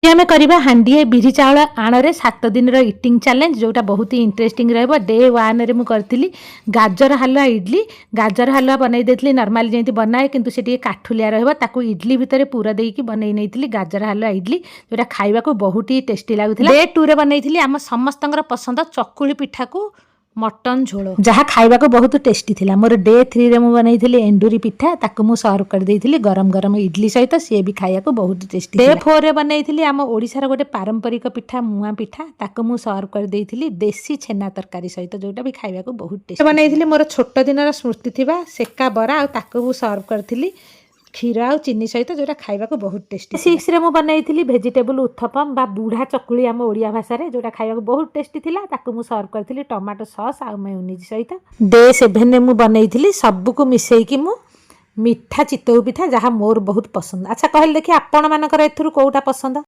आम करवा हांडिए बिरी चाउल आण 7 दिन इटिंग चैलेंज जोटा बहुत ही इंटरेस्टिंग रही। डे 1 रे करी गाजर हलुआ इडली गाजर हलुआ बनई देती नॉर्मली जमी बनाए किंतु से काठुलिया रहा इडली भितर पूरा देकी बनई नहीं गाजर हलुआ इडली जोटा खाइबा को बहुत ही टेस्टी लगुला। डे 2 रे बनई आम समस्त पसंद चकुली पिठा को मटन झोल जहाँ खाइबा को बहुत टेस्टी थिला। मोर डे 3 रे बनई एंडुरी पिठा ताकू मु सर्व कर देइथिली गरम गरम इडली सहित सी भी खाइबा को बहुत टेस्टी। डे 4 रे बनई आम ओडिशार गोटे पारंपरिक पिठा मुआ पिठा ताकू मु सर्व कर देइथिली देसी छेना तरकारी सहित जोटा भी खाइबा को बहुत टेस्टी बनई। मोर छोट दिन स्मृति थिबा सेका बरा ताकू मु सर्व करथिली क्षीर आ चीनी सहित जोटा खाइबा को बहुत टेस्टी। 6 रे मु बनई भेजिटेबल उत्थपम बा बुढ़ा चकुली आम ओडिया भाषा रे जोटा खाइबा को बहुत टेस्टी थिला ताकू मु सर्व करथिली टमाटो सॉस आ मेयोनीज सहित। डे 7 रे मु बनई सबु को मिसई कि मु मिठा चितौ पिठा जहाँ मोर बहुत पसंद। अच्छा कहले देखि आपण मानकर एथुरु कोउटा पसंद।